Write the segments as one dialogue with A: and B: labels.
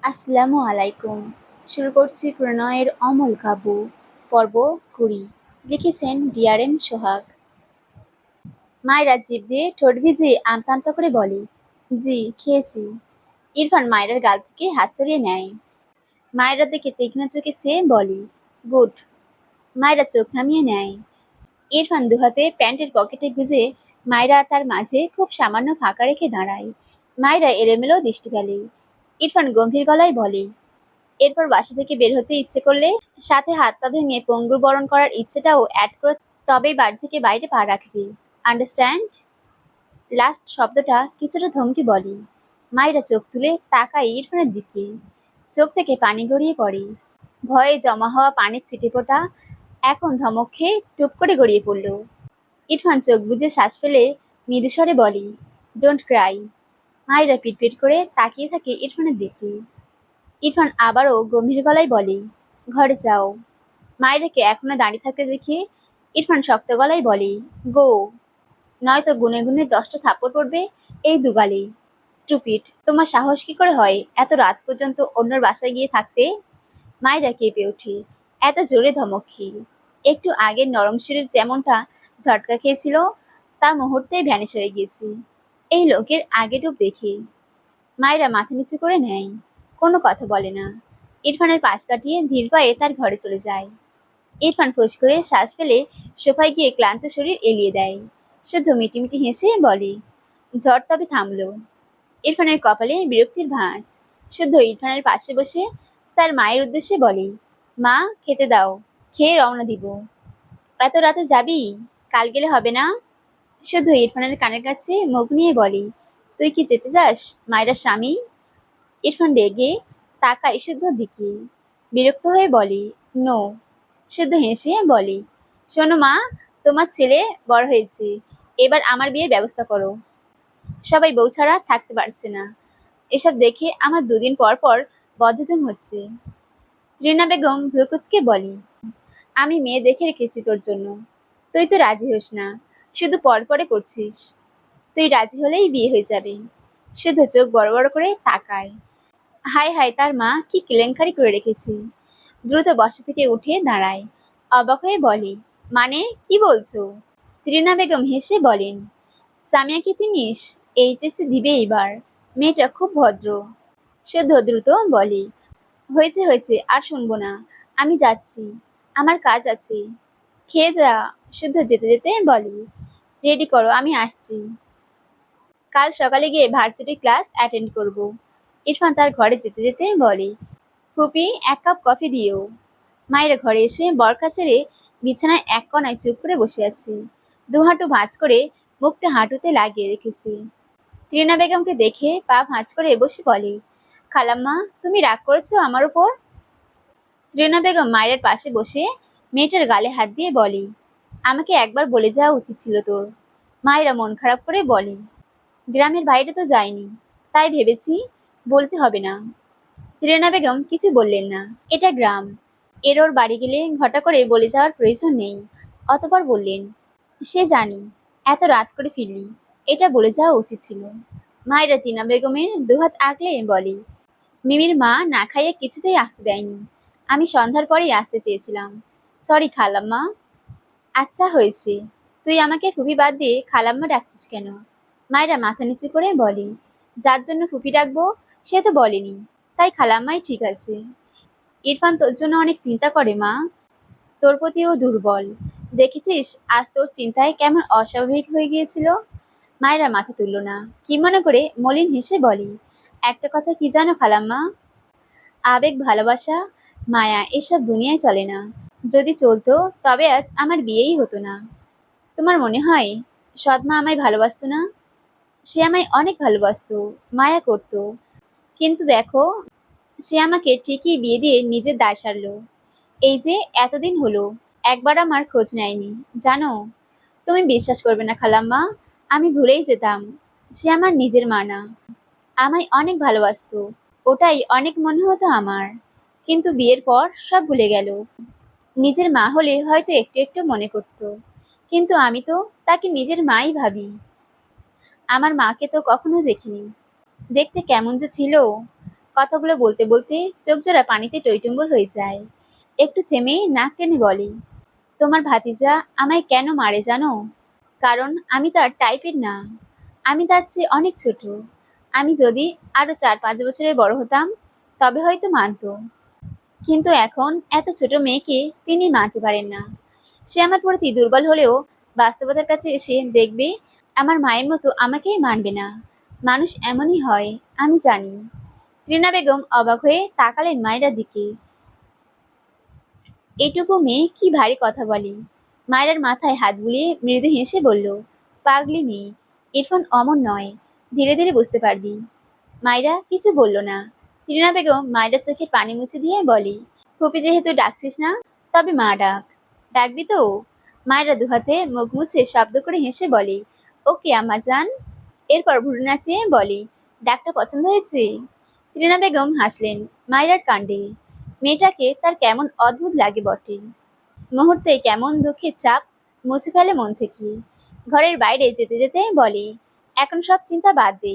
A: আসসালামু আলাইকুম। শুরু করছি প্রণয়ের অমল কাব্য পর্ব ২০। লিখেছেন ডিআরএম সোহাগ। মায়রা জিভ দিয়ে ঠোঁট ভিজিয়ে আমতা আমতা করে বলে, জি খেয়েছি। ইরফান মায়রার গাল থেকে হাত সরিয়ে নেয়। মায়রার দিকে তীক্ষ্ণ চোখে চেয়ে বলে, গুড। মায়রা চোখ নামিয়ে নেয়। ইরফান দুহাতে প্যান্টের পকেটে গুজে মায়রা তার মাঝে খুব সামান্য ফাঁকা রেখে দাঁড়ায়। মায়রা এলোমেলো দৃষ্টি ফেলে। ইরফান গম্ভীর গলায় বলে, এরপর বাসা থেকে বের হতে ইচ্ছে করলে সাথে হাত পা ভেঙে পঙ্গু বরণ করার ইচ্ছেটাও অ্যাড করে, তবেই বাড়ি থেকে বাইরে পা রাখবি। আন্ডারস্ট্যান্ড? লাস্ট শব্দটা কিছুটা ধমকি বলে। মায়েরা চোখ তুলে তাকায় ইরফানের দিকে। চোখ থেকে পানি গড়িয়ে পড়ে। ভয়ে জমা হওয়া পানির ছিটেফোঁটা এখন ধমক খেয়ে টুপ করে গড়িয়ে পড়ল। ইরফান চোখ বুজে শ্বাস ফেলে মৃদুস্বরে বলে, ডোন্ট ক্রাই। মায়েরা পিটপিট করে তাকিয়ে থাকে ইরফানের দিকে। ইরফান আবারও গম্ভীর গলায় বলে, ঘরে যাও। মায়েরাকে এখনো দাঁড়িয়ে থাকতে দেখে ইরফান শক্ত গলায় বলে, গো, নয়তো গুনে গুনে 10টা থাপ্পড় পড়বে এই দুগালে। স্টুপিড, তোমার সাহস কি করে হয় এত রাত পর্যন্ত অন্যর বাসায় গিয়ে থাকতে? মায়েরা কেঁপে ওঠে এত জোরে ধমক খেয়ে। একটু আগের নরম শরীর যেমনটা ঝটকা খেয়েছিল তা মুহূর্তেই ভ্যানিশ হয়ে গিয়েছে এই লোকের আগের রূপ দেখে। মায়েরা মাথা নিচু করে নেয়, কোনো কথা বলে না। ইরফানের পাশ কাটিয়ে ধীর পায়ে তার ঘরে চলে যায়। ইরফান ফোঁস করে শ্বাস ফেলে সোফায় গিয়ে ক্লান্ত শরীর এলিয়ে দেয়। শুদ্ধ মিটিমিটি হেসে বলে, ঝড় তবে থামলো। ইরফানের কপালে বিরক্তির ভাঁজ। শুদ্ধ ইরফানের পাশে বসে তার মায়ের উদ্দেশ্যে বলে, মা খেতে দাও, খেয়ে রওনা দিব। এত রাতে যাবি? কাল গেলে হবে না? শুদ্ধ ইরফানের কানের কাছে মুখ নিয়ে বলে, তুই কি যেতে চাস মায়ের স্বামী? ইরফান রেগে তাকায় শুদ্ধর দিকে। বিরক্ত হয়ে বলে, নো। শুদ্ধ হেসে বলে, শোনো মা, তোমার ছেলে বড় হয়েছে, এবার আমার বিয়ের ব্যবস্থা করো। সবাই বউ ছাড়া থাকতে পারছে না। এসব দেখে আমার 2 দিন পর পর বদহজম হচ্ছে। ত্রিনা বেগম ভ্রুকুচকে বলে, আমি মেয়ে দেখে রেখেছি তোর জন্য। তুই তো রাজি হোস না, শুধু পরে করছিস। তুই রাজি হলেই বিয়ে হয়ে যাবে। শুদ্ধ চোখ বড় বড় করে তাকায়। হায় হায়, তার মা কি কেলেঙ্কারি করে রেখেছে। দ্রুত বসা থেকে উঠে দাঁড়ায়। অবাক হয়ে বলে, মানে কি বলছো? ত্রিনা বেগম হেসে বলেন, সামিয়াকে চিনিস? এইচএসসি দিবে এবার। মেয়েটা খুব ভদ্র। শুদ্ধ দ্রুত বলে, হয়েছে হয়েছে, আর শুনবো না। আমি যাচ্ছি, আমার কাজ আছে। খেয়ে যা। শুদ্ধ যেতে যেতে বলে, রেডি করো, আমি আসছি। কাল সকালে গিয়ে ভার্সিটির ক্লাস অ্যাটেন্ড করব। ইরফান তার ঘরে যেতে যেতে বলে, ফুপি 1 কাপ কফি দিও। মায়ের ঘরে এসে বরখা ছেড়ে বিছানায় এক কোণায় চুপ করে বসে আছে। দুহাঁটু ভাঁজ করে মুখটা হাঁটুতে লাগিয়ে রেখেছে। ত্রিনা বেগমকে দেখে পা ভাঁজ করে বসে বলে, খালাম্মা তুমি রাগ করেছো আমার উপর? ত্রিনা বেগম মায়ের পাশে বসে মেয়েটার গালে হাত দিয়ে বলে, আমাকে একবার বলে যাওয়া উচিত ছিল তোর। মায়েরা মন খারাপ করে বলে, গ্রামের বাইরে তো যায়নি, তাই ভেবেছি বলতে হবে না। ত্রিনা বেগম কিছু বললেন না। এটা গ্রাম, এর ওর বাড়ি গেলে ঘটা করে বলে যাওয়ার প্রয়োজন নেই। অতঃপর বললেন, সে জানি, এত রাত করে ফিরলি, এটা বলে যাওয়া উচিত ছিল। মায়েরা টিনা বেগমের দুহাত আগলে বলে, মিমির মা না খাইয়ে কিছুতেই আসতে দেয়নি। আমি সন্ধ্যার পরেই আসতে চেয়েছিলাম। সরি খালাম্মা। আচ্ছা হয়েছে, তুই আমাকে ফুপি বাদ দিয়ে খালাম্মা ডাকছিস কেন? মায়েরা মাথা নিচু করে বলে, যার জন্য ফুপি ডাকবো সে তো বলেনি, তাই খালাম্মাই ঠিক আছে। ইরফান তোর জন্য অনেক চিন্তা করে মা, তোর প্রতিও দুর্বল। দেখেছিস আজ তোর চিন্তায় কেমন অস্বাভাবিক হয়ে গিয়েছিল। মায়েরা মাথা তুলল না। কি মনে করে মলিন হেসে বলে, একটা কথা কি জানো খালাম্মা, আবেগ, ভালোবাসা, মায়া এসব দুনিয়ায় চলে না। যদি চলতো তবে আজ আমার বিয়েই হতো না। তোমার মনে হয় সৎমা আমায় ভালোবাসতো না? সে আমায় অনেক ভালোবাসতো, মায়া করত। কিন্তু দেখো, সে আমাকে ঠিকই বিয়ে দিয়ে নিজের দায় সারলো। এই যে এতদিন হলো একবার আমার খোঁজ নেয়নি, জানো? তুমি বিশ্বাস করবে না খালাম্মা, আমি ভুলেই যেতাম সে আমার নিজের মা না। আমায় অনেক ভালোবাসতো, ওটাই অনেক মনে হতো আমার। কিন্তু বিয়ের পর সব ভুলে গেল। নিজের মা হলে হয়তো একটু একটু মনে করতো, কিন্তু আমি তো তাকে নিজের মাই ভাবি। আমার মাকে তো কখনো দেখিনি। দেখতে কেমন যে ছিল, কথাগুলো বলতে বলতে চোখ জোড়া পানিতে টইটুম্বর হয়ে যায়। একটু থেমে নাক টেনে বলে, তোমার ভাতিজা আমায় কেন মারে জানো? কারণ আমি তার টাইপের না। আমি তার চেয়ে অনেক ছোট। আমি যদি আরো 4-5 বছরের বড় হতাম তবে হয়তো মানত, কিন্তু এখন এত ছোট মেয়েকে তিনি মানতে পারেন না। সে আমার প্রতি দুর্বল হলেও বাস্তবতার কাছে এসে দেখবে আমার মায়ের মতো আমাকেই মানবে না। মানুষ এমনই হয়, আমি জানি। ত্রিনা বেগম অবাক হয়ে তাকালেন মায়েরার দিকে। এটুকু মেয়ে কি ভারী কথা বলে। মায়েরার মাথায় হাত বুলিয়ে মৃদু হেসে বলল, পাগলি মেয়ে, ইরফান অমন নয়, ধীরে ধীরে বুঝতে পারবি। মায়েরা কিছু বলল না। ত্রিনা বেগম মায়েরার চোখে পানি মুছে দিয়ে বলে, ফুপি যেহেতু ডাকছিস না, তবে মা ডাক। ডাকবি তো? মায়েরা দুহাতে মুখ মুছে শব্দ করে হেসে বলে, ওকে আম্মা জান। এরপর ভুরু নাচিয়ে বলে, ডাকটা পছন্দ হয়েছে? ত্রিনা বেগম হাসলেন মায়েরার কাণ্ডে। মেয়েটাকে তার কেমন অদ্ভুত লাগে বটে। মুহূর্তে কেমন দুঃখের চাপ মুছে ফেলে মন থেকে। ঘরের বাইরে যেতে যেতে বলে, এখন সব চিন্তা বাদ দে।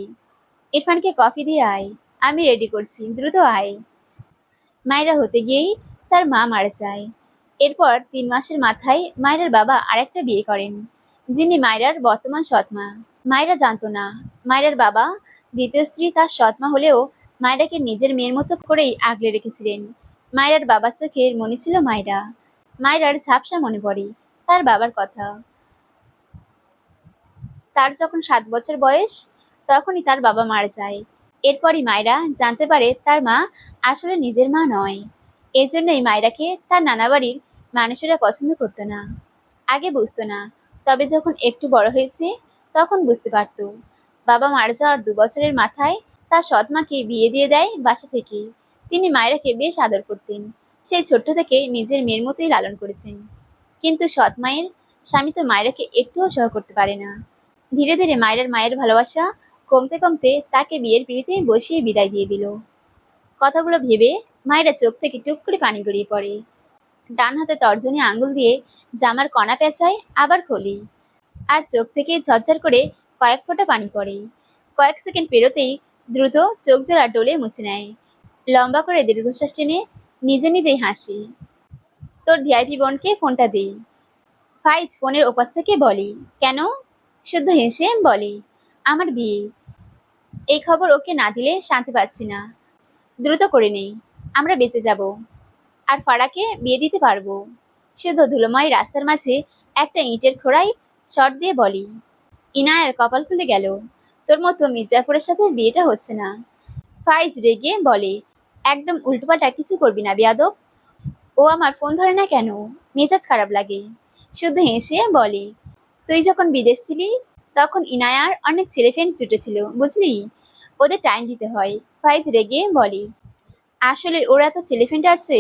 A: ইরফানকে কফি দিয়ে আয়, আমি রেডি করছি, দ্রুত আয়। মায়েরা হতে গিয়েই তার মা মারা যায়। এরপর 3 মাসের মাথায় মায়েরার বাবা আরেকটা বিয়ে করেন, যিনি মায়েরার বর্তমান সৎমা। মায়েরা জানতো না মায়েরার বাবা দ্বিতীয় স্ত্রী তার সৎমা হলেও মায়েরাকে নিজের মেয়ের মতো করেই আগলে রেখেছিলেন। মায়েরার বাবার চোখের মনি ছিল মায়েরা। মায়েরার ঝাপসা মনে পড়ে তার বাবার কথা। তার যখন 7 বছর বয়স, তখনই তার বাবা মারা যায়। এরপরই মায়েরা জানতে পারে তার মা আসলে নিজের মা নয়। এজন্যই মায়েরাকে তার নানা বাড়ির মানুষেরা পছন্দ করতো না। আগে বুঝতো না, তবে যখন একটু বড় হয়েছে তখন বুঝতে পারত। বাবা মারা যাওয়ার 2 বছরের মাথায় তার সৎ মাকে বিয়ে দিয়ে দেয় বাসা থেকে। তিনি মায়েরাকে বেশ আদর করতেন। সেই ছোট্ট থেকে নিজের মেয়ের মতোই লালন করেছেন। কিন্তু সৎ মায়ের স্বামী তো মায়েরাকে একটুও সহ করতে পারে না। ধীরে ধীরে মায়ের ভালোবাসা কমতে কমতে তাকে বিয়ের পিঁড়িতে বসিয়ে বিদায় দিয়ে দিল। কথাগুলো ভেবে মায়েরা চোখ থেকে টুপ করে পানি গড়িয়ে পড়ে। ডান হাতে তর্জনী আঙ্গুল দিয়ে জামার কণা পেঁচায়, আবার খোলে। আর চোখ থেকে ঝরঝর করে কয়েক ফোঁটা পানি পড়ে। কয়েক সেকেন্ড পেরোতেই দ্রুত চোখ জোড়া ডলে মুছে নেয়। লম্বা করে দীর্ঘশ্বাস টেনে নিজে নিজেই হাসি। তোর ভিআইপি বোনকে ফোনটা দিই। ফাইজ ফোনের ওপাশ থেকে বলে, কেন? শুদ্ধ হেসে বলে, আমার বিয়ে, এই খবর ওকে না দিলে শান্তি পাচ্ছি না। দ্রুত করে নেই, আমরা বেঁচে যাব, আর ফারাকে বিয়ে দিতে পারবো। শুদ্ধ ধুলোময় রাস্তার মাঝে একটা ইটের খোঁড়ায় শর্ট দিয়ে বলি, ইনায়ের কপাল খুলে গেল, তোর মতো মির্জাপুরের সাথে বিয়েটা হচ্ছে না। ফাইজ রেগে বলে, একদম উল্টোপাল্টা কিছু করবি না বেয়াদব। ও আমার ফোন ধরে না কেন? মেজাজ খারাপ লাগে। শুদ্ধ হেসে বলে, তুই যখন বিদেশ ছিলি তখন ইনায়ার অনেক ছেলে ফ্রেন্ড জুটেছিল, বুঝলি? ওদের টাইম দিতে হয়। ফাইজ রেগে বলে, আসলে ওর এত ছেলে ফ্রেন্ড আছে?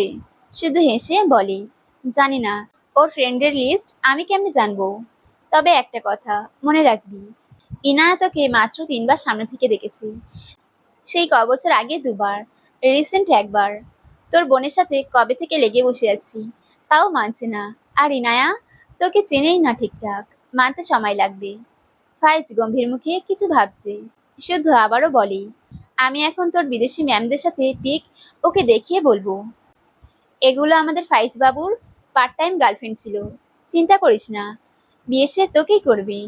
A: শুধু হেসে বলে, জানি না, ওর ফ্রেন্ডের লিস্ট আমি কেমনে জানবো? তবে একটা কথা মনে রাখবি, ইনায়া তোকে মাত্র 3 বার সামনে থেকে দেখেছি। সেই কবছর আগে 2 বার, রিসেন্ট একবার। তোর বোনের সাথে কবে থেকে লেগে বসে আছি, তাও মানছে না। আর ইনায়া তোকে চেনেই না ঠিকঠাক, মানতে সময় লাগবে। ফাইজ গম্ভীর মুখে কিছু ভাবছে। শুদ্ধ আবারও বলে, আমি এখন তোর বিদেশি ম্যামদের সাথে পিক ওকে দেখিয়ে বলবো এগুলো আমাদের ফাইজ বাবুর পার্ট টাইম গার্লফ্রেন্ড ছিল। চিন্তা করিস না, বিয়ে সে তোকেই করবে।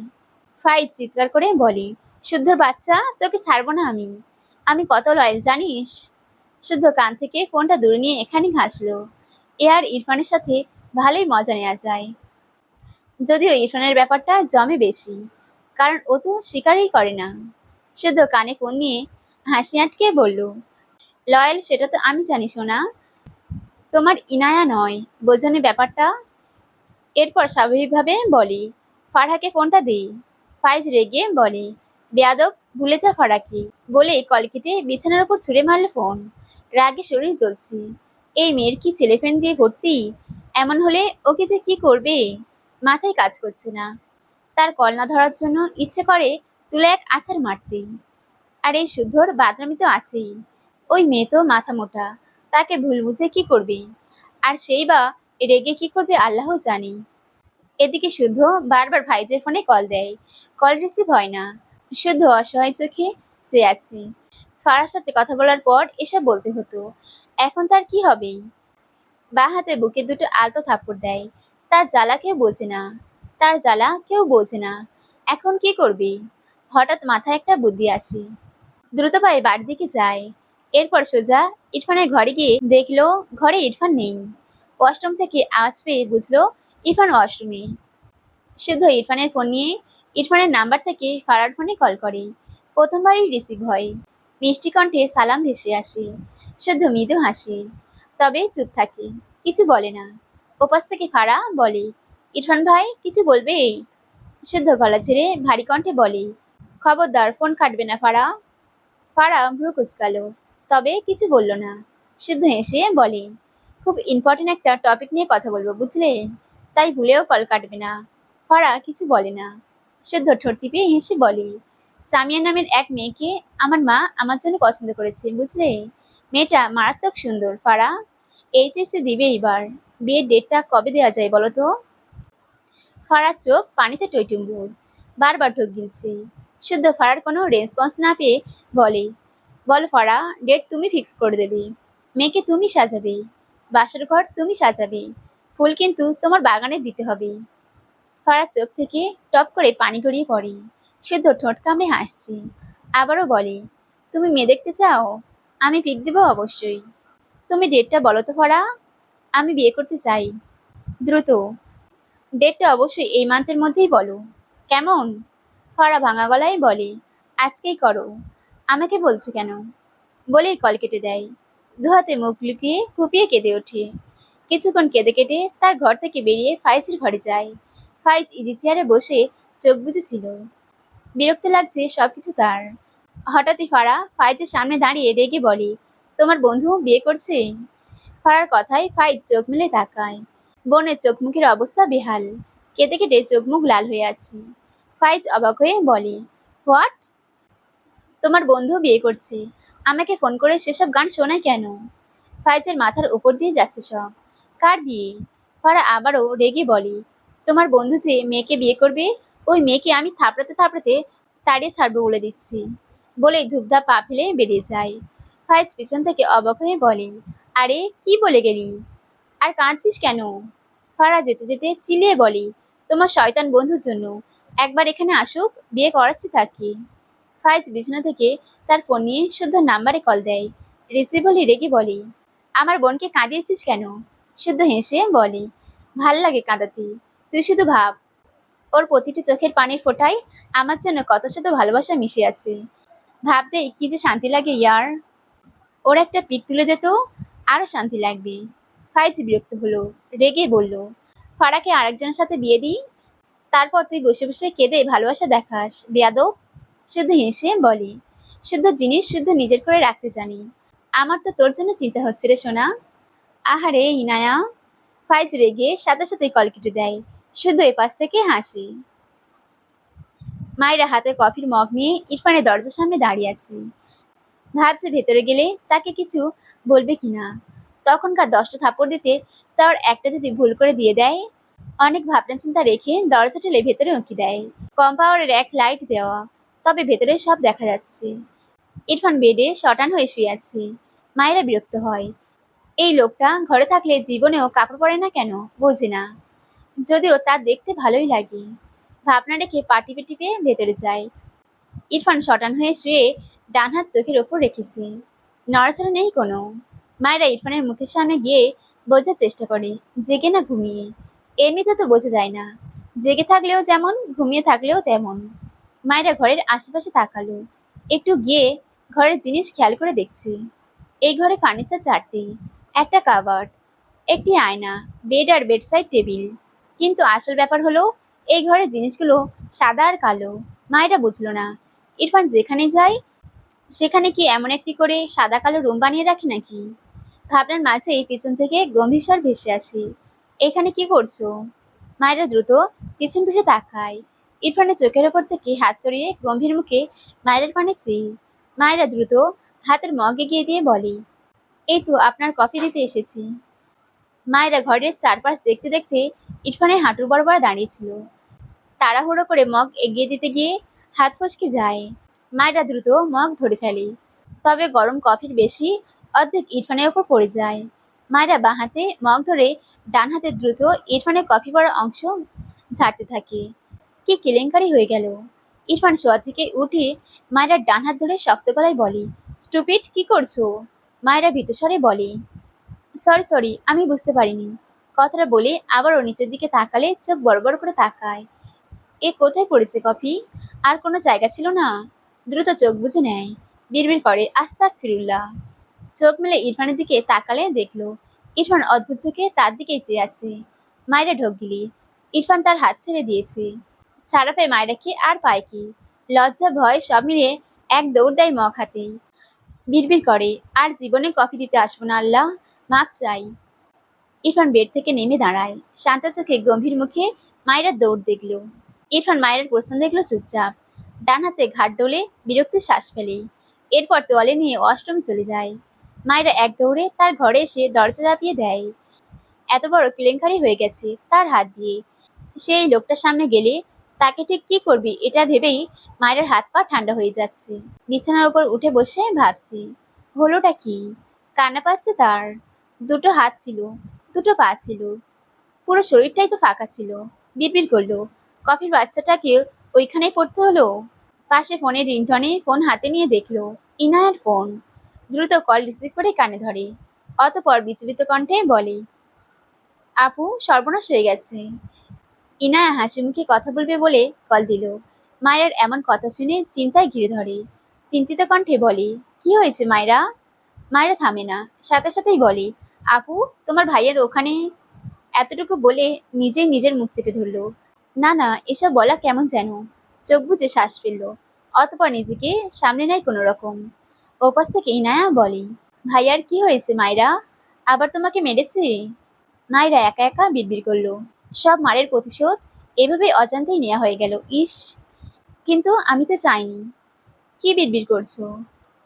A: ফাইজ চিৎকার করে বলে, শুদ্ধর বাচ্চা, তোকে ছাড়বো না আমি। আমি কত লয়াল জানিস? শুদ্ধ কান থেকে ফোনটা দূরে নিয়ে এখানে ঘাসলো। এ আর ইরফানের সাথে ভালোই মজা নেওয়া যায়, যদিও ইরফানের ব্যাপারটা জমে বেশি, কারণ ও তো স্বীকারই করে না। শুদ্ধ কানে ফোন নিয়ে হাসি আটকে বলল, লয়াল সেটা তো আমি জানি সোনা, তোমার ইনায়া নয়, বোঝনি ব্যাপারটা। এরপর স্বাভাবিকভাবে বলি, ফারহাকে ফোনটা দিই। ফাইজ রেগে বলে, বেয়াদব, ভুলে যা ফারাকি, বলে কল কেটে বিছানার উপর ছুঁড়ে মারল ফোন। রাগে শরীর জ্বলছে। এই মেয়ের কি ছেলে ফ্রেন্ড দিয়ে ভর্তি? এমন হলে ওকে যে কি করবে মাথায় কাজ করছে না। তার কল না ধরার জন্য ইচ্ছে করে তুলে এক আছাড় মারতেই। আর এই শুদ্ধর বাদরামি তো আছেই। ওই মেয়ে তো মাথা মোটা, তাকে ভুল বুঝে কি করবে, আর সেই বা রেগে কি করবে আল্লাহ জানি। এদিকে শুদ্ধ বারবার ভাইজের ফোনে কল দেয়, কল রিসিভ হয় না। শুদ্ধ অসহায় চোখে চেয়ে আছে। ফারার সাথে কথা বলার পর এসব বলতে হতো। এখন তার কি হবে? বাঁ হাতে বুকে দুটো আলতো থাপ্পড় দেয়। তার জ্বালা কেউ বোঝে না। তার জ্বালা কেউ বোঝে না। এখন কি করবে? হঠাৎ মাথায় একটা বুদ্ধি আসে। দ্রুত পায়ে বাড়ির দিকে যায়। এরপর সোজা ইরফানের ঘরে গিয়ে দেখলো ঘরে ইরফান নেই। ওয়াশরুম থেকে আওয়াজ পেয়ে বুঝলো ইরফান ওয়াশরুমে। শুদ্ধ ইরফানের ফোন নিয়ে ইরফানের নাম্বার থেকে ফারার ফোনে কল করে। প্রথমবারই রিসিভ হয়। মিষ্টি কণ্ঠে সালাম ভেসে আসে। শুদ্ধ মৃদু হাসে, তবে চুপ থাকে, কিছু বলে না। ওপাশ থেকে ফারা বলে, ইরফান ভাই কিছু বলবে? শুদ্ধ গলা ছেড়ে ভারী কণ্ঠে বলে, খবরদার ফোন কাটবে না ফারা। ফারা ভ্রু কুচকালো, তবে কিছু বলল না। শুদ্ধ হেসে বলে, খুব ইম্পর্টেন্ট একটা টপিক নিয়ে কথা বলবো বুঝলে, তাই ভুলেও কল কাটবে না। ফারা কিছু বলে না। শুদ্ধ ঠোঁট টিপে হেসে বলে, সামিয়া নামের এক মেয়েকে আমার মা আমার জন্য পছন্দ করেছে বুঝলে। মেয়েটা মারাত্মক সুন্দর ফারা। এইচএসসি দিবে এবার। বিয়ের ডেটটা কবে দেওয়া যায় বলো তো? ফারার চোখ পানিতে টইটুম্বুর, বারবার ঢোক গিলছে। শুদ্ধ ফারার কোনো রেসপন্স না পেয়ে বলে, বলো ফারা, ডেট তুমি ফিক্স করে দেবে। মেয়েকে তুমি সাজাবে। বাসর ঘর তুমি সাজাবে। ফুল কিন্তু তোমার বাগানে দিতে হবে। ফারার চোখ থেকে টপ করে পানি গড়িয়ে পড়ে। শুদ্ধ ঠোঁট কামড়ে হাসছে। আবারও বলে, তুমি মেয়ে দেখতে চাও? আমি পিক দেবো অবশ্যই। তুমি ডেটটা বলো তো ফারা, আমি বিয়ে করতে চাই। দ্রুত। ডেটটা অবশ্যই এই মান্থের মধ্যেই বলো। কেমন? ফারা ভাঙা গলায় বলে, আজকেই করো। আমাকে বলছো কেন? বলেই কল কেটে দেয়। দুহাতে মুখ লুকিয়ে ফুপিয়ে কেঁদে ওঠে। কিছুক্ষণ কেঁদে কেটে তার ঘর থেকে বেরিয়ে ফাইজের ঘরে যায়। ফাইজ ইজি চেয়ারে বসে চোখ বুজেছিল। বিরক্ত লাগছে সবকিছু তার। হঠাৎই ফারা ফাইজের সামনে দাঁড়িয়ে রেগে বলে, তোমার বন্ধু বিয়ে করছে? ফারার কথায় ফাইজ চোখ মেলে তাকায়। বোনের চোখ মুখের অবস্থা বেহাল। কেঁদে কেটে চোখ মুখ লাল হয়ে আছে। ফাইজ অবাক হয়ে বলে, হোয়াট? তোমার বন্ধু বিয়ে করছে? আমাকে ফোন করে সেসব গান শোনায় কেন? ফাইজের মাথার উপর দিয়ে যাচ্ছে সব। কার বিয়ে? ফারা আবারও রেগে বলে, তোমার বন্ধু যে মেয়েকে বিয়ে করবে, ওই মেয়েকে আমি থাপড়াতে থাপড়াতে তাড়িয়ে ছাড়বো বলে দিচ্ছি। বলেই ধূপধাপ পা ফেলে বেরিয়ে যায়। ফাইজ পিছন থেকে অবাক হয়ে বলে, আরে কি বলে গেলি? আর কাঁদছিস কেন? ফারা যেতে যেতে চিল্লিয়ে বলে, তোমার শয়তান বন্ধুর জন্য। একবার এখানে আসুক, বিয়ে করাচ্ছি তাকে। ফাইজ বিছানা থেকে তার ফোন নিয়ে শুদ্ধ নাম্বারে কল দেয়। রিসিভ হলে রেগে বলে, আমার বোনকে কাঁদিয়েছিস কেন? শুদ্ধ হেসে বলে, ভাল লাগে কাঁদাতে। তুই শুধু ভাব, ওর প্রতিটি চোখের পানির ফোঁটায় আমার জন্য কত শত ভালোবাসা মিশে আছে। ভাবতেই কি যে শান্তি লাগে ইয়ার। ওর একটা পিক তুলে দে তো, আরো শান্তি লাগবে। ফাইজ বিরক্ত হলো, রেগে বলল, ফারাকে আরেকজনের সাথে বিয়ে দিই, তারপর তুই বসে বসে কেঁদে ভালোবাসা দেখাস, বেয়াদব। শুদ্ধ হেসে বলে, শুদ্ধ জিনিস শুদ্ধ নিজের করে রাখতে জানি। আমার তো তোর জন্য চিন্তা হচ্ছে রে সোনা। আহারে ইনায়া। ফাইজ রেগে সাথে সাথে কল কেটে দেয়। শুধু এপাশ থেকে হাসি। মায়েরা হাতে কফির মগ নিয়ে ইরফানের দরজার সামনে দাঁড়িয়ে আছে। ভাবছে ভেতরে গেলে তাকে কিছু বলবে কিনা। তখনকার 10টা থাপ্পড় দিতে চাওয়ার একটা যদি ভুল করে দিয়ে দেয়। অনেক ভাবনা চিন্তা রেখে দরজা ঠেলে ভেতরে উঁকি দেয়। কম পাওয়ারের এক লাইট দেওয়া, তবে ভেতরে সব দেখা যাচ্ছে। ইরফান বেডে শটান হয়ে শুয়ে আছে। মায়েরা বিরক্ত হয়। এই লোকটা ঘরে থাকলে জীবনেও কাপড় পরে না কেন, বোঝে না। যদিও তার দেখতে ভালোই লাগে। ভাবনা রেখে পা টিপে টিপে ভেতরে যায়। ইরফান শটান হয়ে শুয়ে ডান হাত চোখের ওপর রেখেছে। নড়াচড়া নেই কোনো। মায়েরা ইরফানের মুখের সামনে গিয়ে বোঝার চেষ্টা করে জেগে না ঘুমিয়ে। এমনিতে তো বোঝা যায় না, জেগে থাকলেও যেমন ঘুমিয়ে থাকলেও তেমন। মায়েরা ঘরের আশেপাশে তাকালো, একটু গিয়ে ঘরের জিনিস খেয়াল করে দেখছে। এই ঘরে ফার্নিচার 4টি, একটা কাবার্ড, একটি আয়না, বেড আর বেডসাইড টেবিল। কিন্তু আসল ব্যাপার হলো এই ঘরের জিনিসগুলো সাদা আর কালো। মায়েরা বুঝলো না, ইরফান যেখানে যায় সেখানে কি এমন একটি করে সাদা কালো রুম বানিয়ে রাখে নাকি? ভাবনার মাঝেই পিছন থেকে গম্ভীর স্বর ভেসে আসে, এখানে কি করছো? মায়েরা দ্রুত পিছন ফিরে তাকায়। ইরফানের চোখের ওপর থেকে হাত সরিয়ে গম্ভীর মুখে মায়ের পানে চেয়ে। মায়েরা দ্রুত হাতের মগ এগিয়ে দিয়ে বলে, এই তো আপনার কফি দিতে এসেছি। মায়েরা ঘরের চারপাশ দেখতে দেখতে ইরফানের হাঁটুর বরাবর দাঁড়িয়েছিল। তাড়াহুড়ো করে মগ এগিয়ে দিতে গিয়ে হাত ফসকে যায়। মায়েরা দ্রুত মগ ধরে ফেলে। তবে গরম কফির বেশি অর্ধেক ইরফানের ওপর পড়ে যায়। মায়েরা বাঁ হাতে মগ ধরে ডান হাতে দ্রুত ইরফানের কফি পড়া অংশ ঝাড়তে থাকে। কি কেলেঙ্কারি হয়ে গেল! ইরফান শোয়া থেকে উঠে মায়েরার ডান হাত ধরে শক্ত গলায় বলে, স্টুপিড, কি করছো? মায়েরা ভীতস্বরে বলে, সরি সরি, আমি বুঝতে পারিনি। কথাটা বলে আবার ওর নিচের দিকে তাকালে চোখ বড় বড় করে তাকায়। এ কোথায় পড়েছে কফি? আর কোনো জায়গা ছিল না? দ্রুত চোখ বুজে নেয়। বিড়বিড় করে, আস্তাগফিরুল্লাহ। চোখ মেলে ইরফানের দিকে তাকালে দেখলো ইরফান অদ্ভুত চোখে তার দিকেই চেয়ে আছে। মায়েরা ঢোক গিলি। ইরফান তার হাত ছেড়ে দিয়েছে। ছাড়া পেয়ে মায়েরা কি আর পায় কি? লজ্জা ভয় সব মিলিয়ে এক দৌড় দেয় মগ হাতেই। বিড়বিড় করে, আর জীবনে কফি দিতে আসবো না আল্লাহ, মাপ চাই। ইরফান বেড থেকে নেমে দাঁড়ায়। শান্ত চোখে গম্ভীর মুখে মায়েরা দৌড় দেখলো। ইরফান মায়ের প্রস্থান দেখলো চুপচাপ। ডান হাতে ঘাট ডোলে বিরক্তির শ্বাস ফেলে। এরপর তোয়ালে নিয়ে ওয়াশরুমে চলে যায়। মায়েরা এক দৌড়ে তার ঘরে এসে দরজা চাপিয়ে দেয়। এত বড় কেলেঙ্কারি হয়ে গেছে তার হাত দিয়ে। সে এই লোকটার সামনে গেলে তাকে ঠিক কি করবি এটা ভেবেই মায়ের হাত পা ঠান্ডা হয়ে যাচ্ছে। বিছানার উপর উঠে বসে ভাবছে, হলোটা কি? কান্না পাচ্ছে তার। দুটো হাত ছিল, দুটো পা ছিল, পুরো শরীরটাই তো ফাঁকা ছিল। বিড়বিড় করলো, কফির বাচ্চাটাকে ওইখানেই পড়তে হলো। পাশে ফোনের রিংটনে ফোন হাতে নিয়ে দেখলো ইনায়ার ফোন। দ্রুত কল রিসিভ করে কানে ধরে। অতঃপর বিচলিত কণ্ঠে বলে, আপু, সর্বনাশ হয়ে গেছে। ইনায়া হাসি মুখে কথা বলবে বলে কল দিল। মায়ের এমন কথা শুনে চিন্তায় ঘিরে ধরে। চিন্তিত কণ্ঠে বলে, কি হয়েছে মায়েরা? মায়েরা থামে না, সাথে সাথেই বলে, আপু, তোমার ভাইয়ের ওখানে। এতটুকু বলে নিজেই নিজের মুখ চেপে ধরলো। না না, এসব বলা কেমন যেন। চোখ বুজে শ্বাস ফেলল। অতপর নিজেকে সামনে নেয় কোনো রকম। ওপাশ থেকে ইনায়া বলে, ভাইয়ার কি হয়েছে মায়েরা? আবার তোমাকে মেরেছে? মায়েরা একা একা বিড়বিড় করলো, সব মারের প্রতিশোধ এভাবে অজান্তেই নেওয়া হয়ে গেল। ইস, কিন্তু আমি তো চাইনি। কি বিড়বিড় করছো?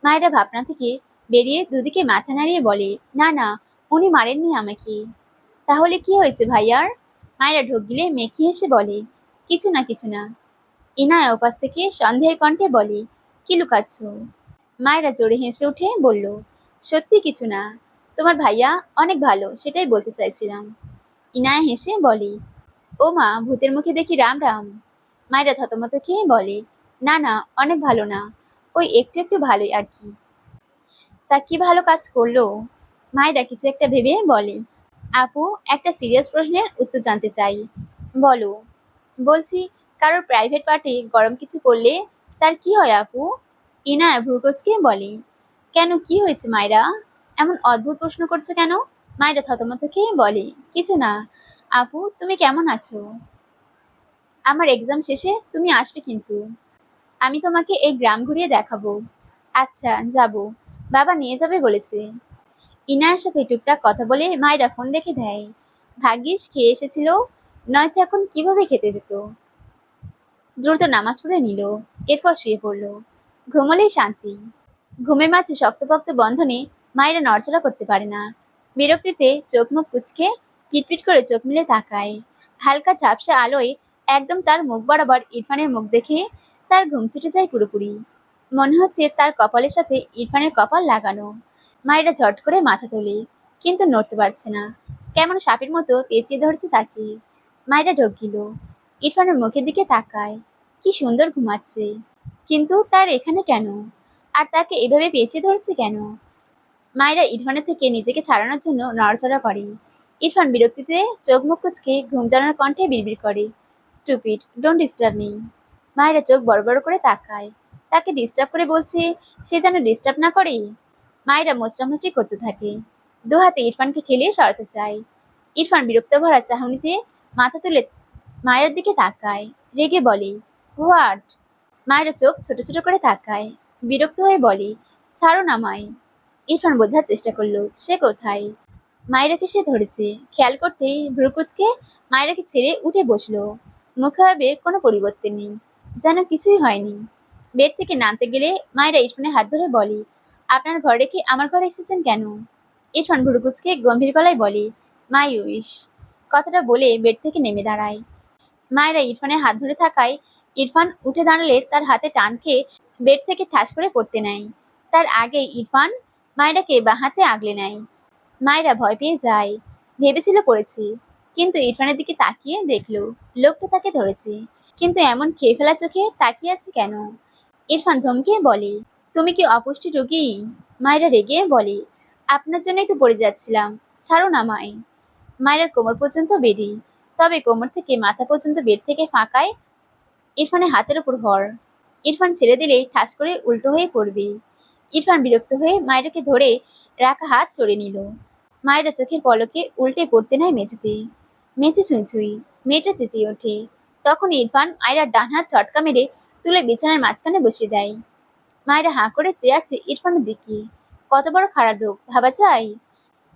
A: মায়েরা ভাবনা থেকে বেরিয়ে দুদিকে মাথা নাড়িয়ে বলে, না না, উনি মারেননি আমাকে। তাহলে কি হয়েছে ভাইয়ার? মায়েরা ঢোক গিলে মেখে হেসে বলে, কিছু না কিছু না। ইনায়া ওপাশ থেকে সন্দেহের কণ্ঠে বলে, কি লুকাচ্ছ? মায়েরা জোরে হেসে উঠে বলল, সত্যি কিছু না। তোমার ভাইয়া অনেক ভালো, সেটাই বলতে চাইছিলাম। ইনায়া হেসে বলে, ও মা, ভূতের মুখে দেখি রাম রাম। মায়েরা থতমত খেয়ে বলে, না না, অনেক ভালো না, ওই একটু একটু ভালোই আর কি। তা কি ভালো কাজ করলো? মায়েরা কিছু একটা ভেবে বলে, আপু, একটা সিরিয়াস প্রশ্নের উত্তর জানতে চাই। বলো। বলছি, কারোর প্রাইভেট পার্টি গরম কিছু করলে তার কি হয় আপু? ইনায়া ভ্রুকুচকে বলে, কেন, কি হয়েছে মায়েরা? এমন অদ্ভুত প্রশ্ন করছো কেন? মায়েরা থতমত খেয়ে বলে, কিছু না। আপু, তুমি কেমন আছো? আমার এক্সাম শেষে তুমি আসবে কিন্তু। আমি তোমাকে এই গ্রাম ঘুরিয়ে দেখাবো। আচ্ছা, যাব। বাবা নিয়ে যাবে বলেছে। ইনায়ের সাথে টুকটাক কথা বলে মায়েরা ফোন রেখে দেয়। ভাগ্যিস খেয়ে এসেছিল, নয়তো এখন কিভাবে খেতে যেত। দ্রুত নামাজ পড়ে নিল। এরপর শুয়ে পড়ল। ঘুমলেই শান্তি। ঘুমের মাঝে শক্তপোক্ত বন্ধনে মায়েরা নড়চড়া করতে পারে না। বিরক্তিতে চোখ মুখ কুঁচকে পিটপিট করে চোখ মিলে তাকায়। হালকা ঝাপসা আলোয় একদম তার মুখ বরাবর ইরফানের মুখ দেখে তার ঘুম ছুটে যায় পুরোপুরি। মনে হচ্ছে তার কপালের সাথে ইরফানের কপাল লাগানো। মায়েরা ঝট করে মাথা তোলে, কিন্তু নড়তে পারছে না। কেমন সাপের মতো পেঁচিয়ে ধরছে তাকে। মায়েরা ঢোক গিল। ইরফানের মুখের দিকে তাকায়। কি সুন্দর ঘুমাচ্ছে, কিন্তু তার এখানে কেন? আর তাকে এভাবে পেঁচিয়ে ধরছে কেন? মায়েরা ইরফানের থেকে নিজেকে ছাড়ানোর জন্য নড়াচড়া করে। ইরফান বিরক্তিতে চোখ মুখ কুচকে ঘুম জানার কণ্ঠে বিড়বিড় করে, স্টুপিড, ডোন্ট ডিস্টার্ব মি। মায়েরা চোখ বড় বড় করে তাকায়। তাকে ডিস্টার্ব করে বলছে, সে যেন ডিস্টার্ব না করে। মায়েরা মোচড়ামুচড়ি করতে থাকে। দু হাতে ইরফানকে ঠেলে সরাতে চায়। ইরফান বিরক্ত ভরা চাহনিতে মাথা তুলে মায়ের দিকে তাকায়। রেগে বলে, হোয়াট? মায়েরা চোখ ছোট ছোট করে তাকায়। বিরক্ত হয়ে বলে, ছাড়ো না মাই। ইরফান বোঝার চেষ্টা করলো সে কোথায়। মায়েরাকে সে ধরেছে। খেয়াল করতেই ভ্রুকুচকে মায়েরাকে ছেড়ে উঠে বসলো। মুখাবের কোনো পরিবর্তন নেই, যেন কিছুই হয়নি। বেড থেকে নামতে গেলে মায়েরা ইরফানের হাত ধরে বলে, আপনার ঘরে রেখে আমার ঘরে এসেছেন কেন? ইরফান ভ্রুকুচকে গম্ভীর গলায় বলে, মাই উইশ। কথাটা বলে বেড থেকে নেমে দাঁড়ায়। মায়েরা ইরফানের হাত ধরে থাকায় ইরফান উঠে দাঁড়ালে তার হাতে টান খেয়ে বেড থেকে ঠাস করে পড়তে নেয়। তার আগেই ইরফান মায়রাকে বাঁ হাতে আগলে নেয়। মায়রা ভয় পেয়ে যায়, ভেবেছিল পড়েছে, কিন্তু ইরফানের দিকে তাকিয়ে দেখলো লোকটা তাকে ধরেছে, কিন্তু এমন খেয়ে ফেলা চোখে তাকিয়ে আছে কেন? ইরফান ধমকে বলে, তুমি কি অপুষ্টি রোগী? মায়রা রেগে বলে, আপনার জন্যই তো পড়ে যাচ্ছিলাম, ছাড়ো না আমায়। মায়রার কোমর পর্যন্ত বেডি, তবে কোমর থেকে মাথা পর্যন্ত বেড থেকে ফাঁকায় ইরফানের হাতের উপর ভর। ইরফান ছেড়ে দিলেই ঠাস করে উল্টো হয়ে পড়বে। ইরফান বিরক্ত হয়ে মায়রাকে ধরে রাখা হাত সরিয়ে নিল। মায়রা চোখের পলকে উল্টে পড়তে নেয় মেঝেতে। মেঝে ছুঁই ছুঁই, মেয়েটা চেঁচিয়ে ওঠে। তখন ইরফান মায়রার ডান হাত চটকা মেরে তুলে বিছানার মাঝখানে বসিয়ে দেয়। মায়রা হাঁ করে চেয়ে আছে ইরফানের দিকে। কত বড় খারাপ লোক ভাবা যায়!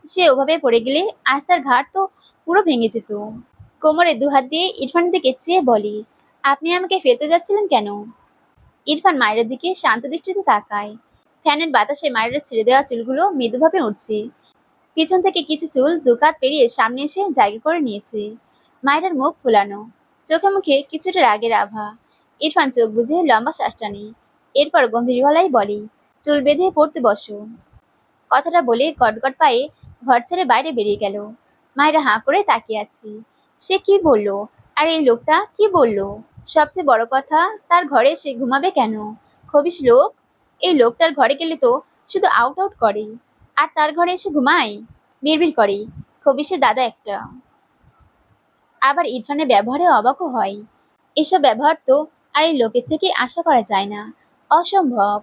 A: সে ওভাবে পড়ে গেলে আজ তার ঘাড় তো পুরো ভেঙে যেত। কোমরে দুহাত দিয়ে ইরফানের দিকে চেয়ে বলে, আপনি আমাকে ফেলতে যাচ্ছিলেন কেন? ইরফান মায়ের দিকে শান্ত দৃষ্টিতে তাকায়। ফ্যানের বাতাসে মায়ের ছেড়ে দেওয়া চুলগুলো মৃদুভাবে উঠছে। পিছন থেকে কিছু চুল দুকাত পেরিয়ে সামনে এসে জায়গা করে নিয়েছে। মায়ের মুখ ফুলানো, চোখে মুখে কিছুটা রাগের আভা। ইরফান চোখ বুঝে লম্বা শ্বাস টানে। এরপর গম্ভীর গলায় বলে, চুল বেঁধে পড়তে বসো। কথাটা বলে গটগট পায়ে ঘর ছেড়ে বাইরে বেরিয়ে গেল। মায়েরা হাঁ করে তাকিয়ে আছে। সে কি বলল? আর এই লোকটা কি বলল? সবচেয়ে বড় কথা, তার ঘরে সে ঘুমাবে কেন? খবিশ লোক। এই লোকটার ঘরে গেলে তো শুধু আউট আউট করে, আর তার ঘরে এসে ঘুমায়, বিড়বিড় করে। খবিশের দাদা একটা। আবার ইরফানের ব্যবহারে অবাকও হয়। এসব ব্যবহার তো আর এই লোকের থেকে আশা করা যায় না, অসম্ভব।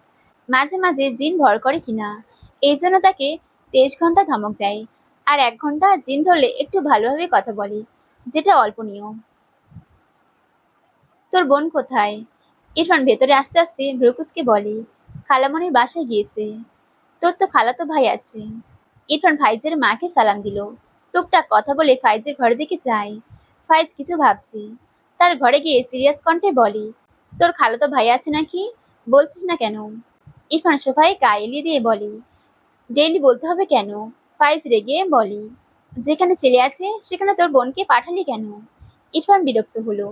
A: মাঝে মাঝে জিন ভর করে কিনা, এই জন্য তাকে 23 ঘন্টা ধমক দেয়, আর 1 ঘন্টা জিন ধরলে একটু ভালোভাবে কথা বলে, যেটা অল্প নিয়ম। তোর বোন কোথায়? ইরফান ভেতরে আস্তে আস্তে ভ্রুকুচকে বলে, খালামণির বাসায় গিয়েছে। তোর তো খালাতো ভাই আছে। ইরফান ফাইজের মাকে সালাম দিল। টুকটাক কথা বলে ফাইজের ঘরের দিকে যায়। ফাইজ কিছু ভাবছে। তার ঘরে গিয়ে সিরিয়াস কণ্ঠে বলে, তোর খালাতো ভাই আছে নাকি? বলছিস না কেন? ইরফান সোফায় গা এলিয়ে দিয়ে বলে, ডেইলি বলতে হবে কেন? ফাইজ রেগে বলে, যেখানে ছেলে আছে সেখানে তোর বোনকে পাঠালি কেন? ইরফান বিরক্ত হলো।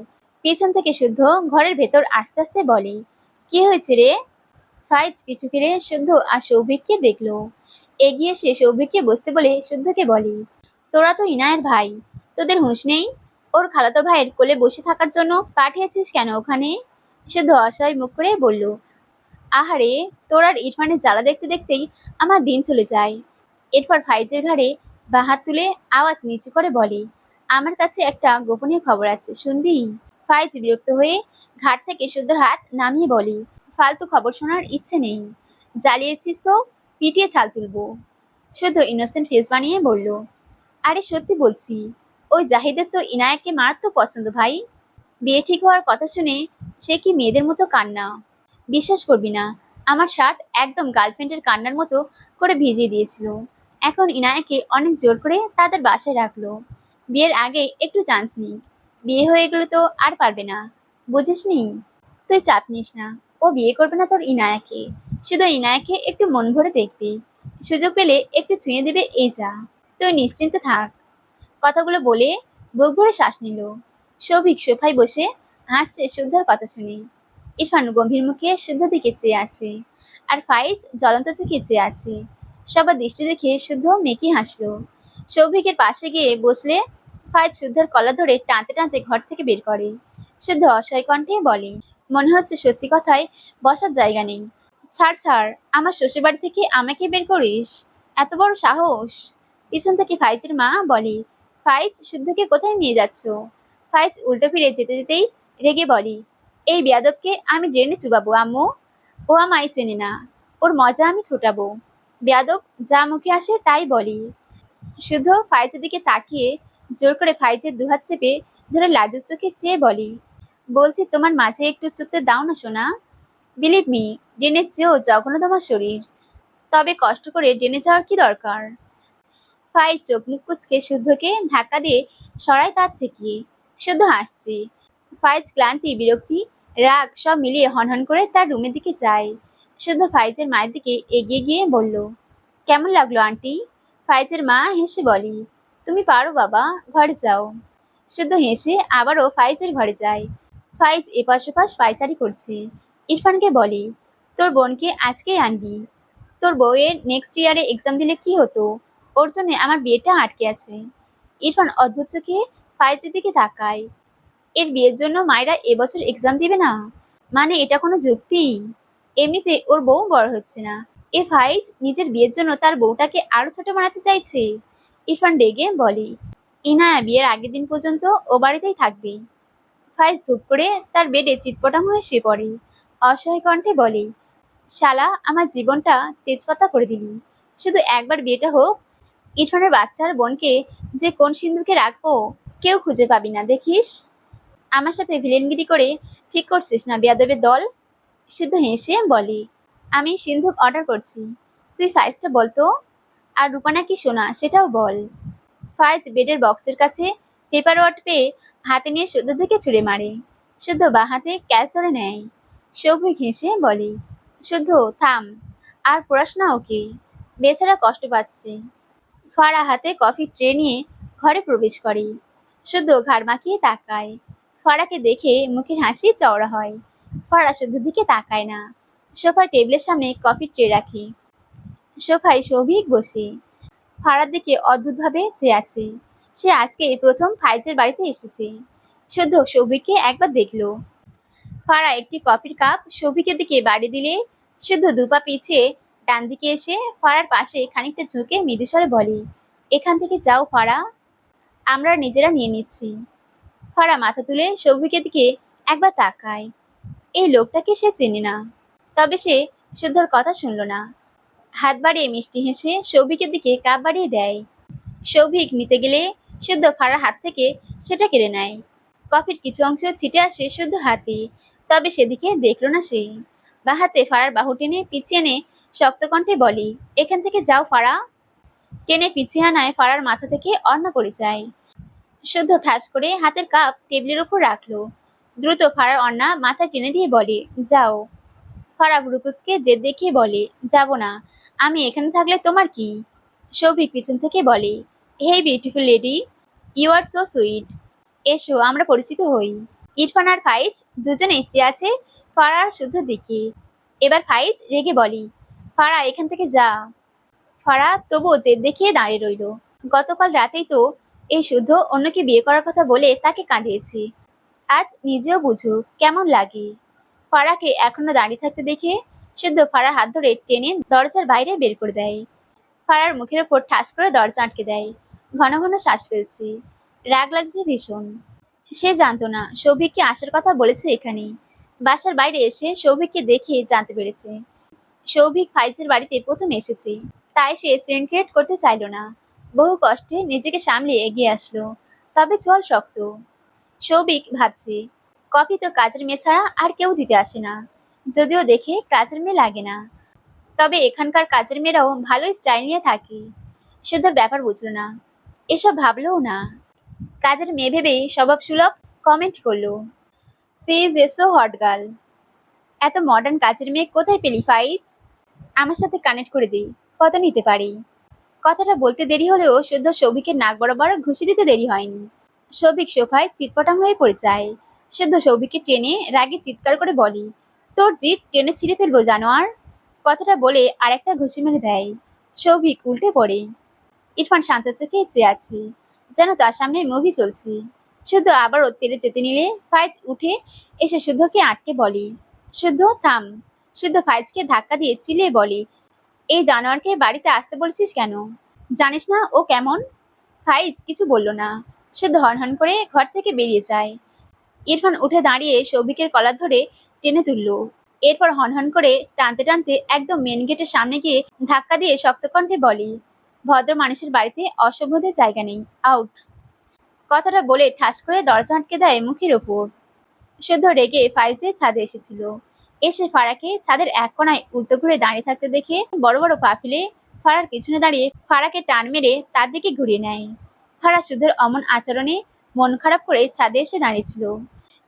A: পেছন থেকে শুদ্ধ ঘরের ভেতর আস্তে আস্তে বলে, কি হয়েছে রে? ফাইজ পিছু ফিরে শুদ্ধ আর সৌভিককে দেখলো। এগিয়ে এসে সৌভিককে বসতে বলে শুদ্ধকে বলে, তোরা তো ইনায়ের ভাই, তোদের হুঁশ নেই? ওর খালাতো ভাইয়ের কোলে বসে থাকার জন্য পাঠিয়েছিস কেন ওখানে? শুদ্ধ অসহায় মুখ করে বলল, আহারে, তোর আর ইরফানের জ্বালা দেখতে দেখতেই আমার দিন চলে যায়। এরপর ফাইজের ঘাড়ে বাঁ হাত তুলে আওয়াজ নিচু করে বলে, আমার কাছে একটা গোপনীয় খবর আছে, শুনবি? ফাইজ বিরক্ত হয়ে ঘাট থেকে শুদ্ধর হাত নামিয়ে বলে, ফালতু খবর শোনার ইচ্ছে নেই। জ্বালিয়েছিস তো পিটিয়ে ছাল তুলবো। শুদ্ধ ইনোসেন্ট ফেস বানিয়ে বলল, আরে সত্যি বলছি, ওই জাহিদের তো ইনায়াকে মারাত্মক পছন্দ ভাই। বিয়ে ঠিক হওয়ার কথা শুনে সে কি মেয়েদের মতো কান্না! বিশ্বাস করবি না, আমার শার্ট একদম গার্লফ্রেন্ডের কান্নার মতো করে ভিজিয়ে দিয়েছিল। এখন ইনায়াকে অনেক জোর করে তাদের বাসায় রাখলো। বিয়ের আগে একটু চান্স নিক, বিয়ে হয়ে গেলে তো আর পারবে না, বুঝিসনি? তুই চাপ নিস না, ও বিয়ে করবে না তোর ইনায়াকে, শুধু ইনায়াকে একটু মন ভরে দেখবি, সুযোগ পেলে একটু ছুঁয়ে দেবে, এই যা। তুই নিশ্চিন্তে থাক। কথাগুলো বলে বুক ভরে শ্বাস নিল। সৌভিক সোফায় বসে হাসছে শুদ্ধর কথা শুনে। ইরফান গম্ভীর মুখে শুদ্ধ দিকে চেয়ে আছে, আর ফাইজ জ্বলন্ত চোখে চেয়ে আছে। সবার দৃষ্টি দেখে শুদ্ধ মেকি হাসলো। সৌভিকের পাশে গিয়ে বসলে ফাইজ শুদ্ধর কলা ধরে টানতে টানতে ঘর থেকে বের করে। শুদ্ধ অসহায় কণ্ঠে বলে, মনে হচ্ছে সত্যি কথায় বসার জায়গা নেই। ছাড় ছাড়, আমার শ্বশুরবাড়ি থেকে আমাকে বের করিস? এত বড় সাহস! পিছন থেকে ফাইজের মা বলে, ফাইজ, শুদ্ধকে কোথায় নিয়ে যাচ্ছ? ফাইজ উল্টো ফিরে যেতে যেতেই রেগে বলে, এই বেয়াদবকে আমি ড্রেনে চুবাবো আম্মু। ও আমায় চেনে না, ওর মজা আমি ছোটাবো। বেয়াদব যা মুখে আসে তাই বলি। শুধু ফাইজের দিকে তাকিয়ে জোর করে ফাইজের দুহাত চেপে ধরে লাজুক চোখে চেয়ে বলি, বলছি তোমার মাঝে একটু চুপতে দাও না সোনা। বিলিভ মি, ড্রেনের চেয়েও জঘন্য তোমার শরীর, তবে কষ্ট করে ড্রেনে যাওয়ার কি দরকার? ফাইজ চোখ মুখ কুচকে শুদ্ধকে ধাক্কা দিয়ে সরায় তার থেকে। শুদ্ধ হাসছে। ফাইজ ক্লান্তি, বিরক্তি, রাগ সব মিলিয়ে হনহন করে তার রুমের দিকে যায়। শুদ্ধ ফাইজের মায়ের দিকে এগিয়ে গিয়ে বলল, কেমন লাগলো আন্টি? ফাইজের মা হেসে বলে, তুমি পারো বাবা, ঘরে যাও। শুদ্ধ হেসে আবারও ফাইজের ঘরে যায়। ফাইজ এপাশ ওপাশ পায়চারি করছে। ইরফানকে বলে, তোর বোনকে আজকেই আনবি, তোর বউয়ের নেক্সট ইয়ারে এক্সাম দিলে কি হতো? ওর জন্য আমার বিয়েটা আটকে আছে। ইরফান অদ্ভুত চোখে ফাইজের দিকে তাকায়। এর বিয়ের জন্য মায়েরা এবছর এক্সাম দিবে না? মানে এটা কোনো যুক্তি? এমনিতে ওর বউ বড় হচ্ছে না। এ ফাইজ নিজের বিয়ের জন্য তার বউটাকে আরো ছোট বানাতে চাইছে। ইরফান রেগে বলে, ইনায়া বিয়ের আগের দিন পর্যন্ত ও বাড়িতেই থাকবে। ফাইজ ধূপ করে তার বেডে চিৎপটাং হয়ে শুয়ে পড়ে। অসহায় কণ্ঠে বলে, শালা আমার জীবনটা তেজপাতা করে দিলি। শুধু একবার বিয়েটা হোক। ইরফানের বাচ্চার বোনকে যে কোন সিন্ধুকে রাখবো কেউ খুঁজে পাবি না দেখিস। আমার সাথে ভিলেনগিরি করে ঠিক করছিস না বেয়াদবের দল? শুদ্ধ হেসে বলে, আমি সিন্ধুক অর্ডার করছি, তুই সাইজটা বল তো। আর রূপা নাকি সোনা সেটাও বল। ফায়েজ বেডের বক্সের কাছে পেপার ওয়াট পেয়ে হাতে নিয়ে শুদ্ধ দিকে ছুঁড়ে মারে। শুদ্ধ বা হাতে ক্যাচ ধরে নেয়। সৌভিক হেসে বলে, শুদ্ধ থাম, আর পড়াস না ওকে, বেচারা কষ্ট পাচ্ছে। ফারা হাতে কফি ট্রে নিয়ে ঘরে প্রবেশ করে। শুদ্ধ ঘাড় মাখিয়ে তাকায়। ফারাকে দেখে মুখের হাসি চওড়া হয়। ফারা শুদ্ধর দিকে তাকায় না। সোফার টেবিলের সামনে কফি ট্রে রাখে। সোফায় সৌভিক বসে ফারার দিকে অদ্ভুতভাবে চেয়ে আছে। সে আজকে প্রথম ফাইজের বাড়িতে এসেছে। শুদ্ধ সৌভিককে একবার দেখলো। ফারা একটি কফির কাপ সৌভিকের দিকে বাড়িয়ে দিলে শুদ্ধ দুপা পিছিয়ে ডান দিকে এসে ফারার পাশে খানিকটা ঝুঁকে মৃদুস্বরে বলে, এখান থেকে যাও ফারা, আমরা নিজেরা নিয়ে নিচ্ছি। ফারা মাথা তুলে সৌভিকের দিকে একবার তাকায়। এই লোকটাকে সে চেনে না। তবে সে শুদ্ধর কথা শুনল না। হাত বাড়িয়ে মিষ্টি হেসে সৌভিকের দিকে কাপ বাড়িয়ে দেয়। সৌভিক নিতে গেলে শুদ্ধ ফারার হাত থেকে সেটা কেড়ে নেয়। কফির কিছু অংশ ছিটে আসে শুদ্ধর হাতে, তবে সেদিকে দেখল না সে। বা হাতে ফারার বাহু টেনে পিছিয়ে এনে শক্ত কণ্ঠে বলে, এখান থেকে যাও ফারা। টেনে পিছিয়ে আনায় ফারার মাথা থেকে অন্না পড়ে যায়। শুদ্ধ ঠাস করে হাতের কাপ টেবিলের উপর রাখলো। দ্রুত ফারার অন্না মাথায় টেনে দিয়ে বলে, যাও। ফারা ভ্রুকুচকে জেদ দেখিয়ে বলে, যাব না। আমি এখানে থাকলে তোমার কি? সৌভিক পিছন থেকে বলে, hey beautiful lady, you are so sweet, এসো আমরা পরিচিত হই। ইরফান আর ফাইজ দুজনেই চেয়ে আছে ফারা আর শুদ্ধর দিকে। এবার ফাইজ রেগে বলে, ফারা এখান থেকে যা। ফারা তবুও জেদ দেখিয়ে দাঁড়িয়ে রইল। গতকাল রাতেই তো এই শুদ্ধ অন্যকে বিয়ে করার কথা বলে তাকে কাঁদিয়েছে। আজ নিজেও বুঝো কেমন লাগে। ফারাকে এখনো দাঁড়িয়ে থাকতে দেখে শুদ্ধ ফারার হাত ধরে টেনে দরজার বাইরে বের করে দেয়। ফারার মুখের ওপর ঠাস করে দরজা আটকে দেয়। ঘন ঘন শ্বাস ফেলছে। রাগ লাগছে ভীষণ। সে জানতো না সৌভিককে আসার কথা বলেছে এখানে। বাসার বাইরে এসে সৌভিককে দেখে জানতে পেরেছে সৌভিক ফাইজের বাড়িতে প্রথম এসেছে। তাই সে সিন ক্রিয়েট করতে চাইল না। বহু কষ্টে নিজেকে সামলে এগিয়ে আসলো। তবে চল শক্ত। সৌভিক ভাবছে, কফি তো কাজের মেয়ে ছাড়া আর কেউ দিতে আসে না। যদিও দেখে কাজের মেয়ে লাগে না, তবে এখানকার কাজের মেয়েরাও ভালো স্টাইল নিয়ে থাকে। শুদ্ধর ব্যাপার বুঝলো না, এসব ভাবলেও না। কাজের মেয়ে ভেবে স্বভাব সুলভ কমেন্ট করলো, she is a so hot girl. এত মডার্ন কাজের মেয়ে কোথায় পেলি ফাইজ? আমার সাথে কানেক্ট করে দিই, কত নিতে পারি। কথাটা বলতে দেরি হলেও শুদ্ধ সৌভিকের নাক বরাবর ঘুষি দিতে দেরি হয়নি। সৌভিক সোফায় চিৎপটাং হয়ে পড়ে যায়। শুদ্ধ সৌভিককে টেনে রাগে চিৎকার করে বলি, তোর জিভ টেনে ছিঁড়ে ফেলবো জানোয়ার। কথাটা বলে আরেকটা ঘুষি মেরে দেয়। সৌভিক উল্টে পড়ে। ইরফান শান্ত চোখে চেয়ে আছে, যেন তার সামনে মুভি চলছে। শুদ্ধ আবারও তেড়ে যেতে নিলে ফাইজ উঠে এসে শুদ্ধকে আটকে বলে, শুদ্ধ থাম। শুদ্ধ ফাইজকে ধাক্কা দিয়ে চিলিয়ে বলে, এই জানোয়ারকে বাড়িতে আসতে বলছিস কেন? জানিস না ও কেমন? ফাইজ কিছু বলল না। শুদ্ধ হনহন করে ঘর থেকে বেরিয়ে যায়। ইরফান উঠে দাঁড়িয়ে সৌভিকের কলার ধরে টেনে তুলল। এরপর হনহন করে টানতে টানতে একদম মেন গেটের সামনে গিয়ে ধাক্কা দিয়ে শক্ত কণ্ঠে বলে, ভদ্র মানুষের বাড়িতে অসভ্যদের জায়গা নেই, আউট। কথাটা বলে ঠাস করে দরজা আটকে দেয় মুখের ওপর। শুদ্ধ রেগে ফাইজদের ছাদে এসেছিল। এসে ফারাকে ছাদের এক কোণায় উল্টো ঘুরে দাঁড়িয়ে থাকতে দেখে বড় বড় পা ফেলে ফারার পিছনে দাঁড়িয়ে ফারাকে টান মেরে তার দিকে ঘুরিয়ে নেয়। ফারা শুদ্ধর অমন আচরণে মন খারাপ করে ছাদে এসে দাঁড়িয়েছিল।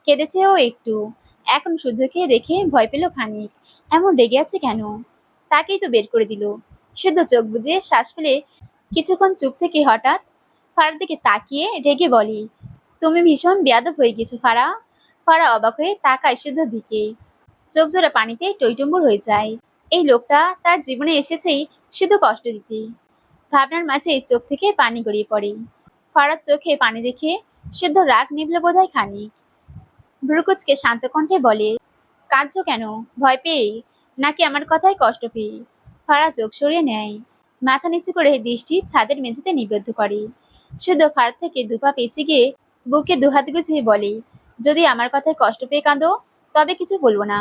A: কেঁদেছে ও একটু। এখন শুদ্ধকে দেখে ভয় পেল খানিক। এমন রেগে আছে কেন? তাকেই তো বের করে দিল। শুদ্ধ চোখ বুজে শ্বাস ফেলে কিছুক্ষণ চুপ থেকে হঠাৎ ফারার দিকে তাকিয়ে রেগে বলে, তুমি ভীষণ বেয়াদব হয়ে গেছো ফারা। ফারা অবাক হয়ে তাকায় শুদ্ধর দিকে। চোখ জোড়া পানিতে টইটুম্বুর হয়ে যায়। এই লোকটা তার জীবনে এসেছেই শুধু কষ্ট দিতে। ভাবনার মাঝে চোখ থেকে পানি গড়িয়ে পড়ে। ফারার চোখে পানি দেখে শুদ্ধ রাগ নিভল বোধহয় খানিক। ভ্রুকুচকে শান্ত কণ্ঠে বলে, কাঁদছো কেন? ভয় পেয়ে, নাকি আমার কথায় কষ্ট পেয়ে? ফারা চোখ সরিয়ে নেয়, মাথা নিচু করে দৃষ্টি ছাদের মেঝেতে নিবদ্ধ করে। শুদ্ধ ফার থেকে দুপা পেঁচে গিয়ে বুকে দুহাত গুছিয়ে বলে, যদি আমার কথায় কষ্ট পেয়ে কাঁদো তবে কিছু বলবো না,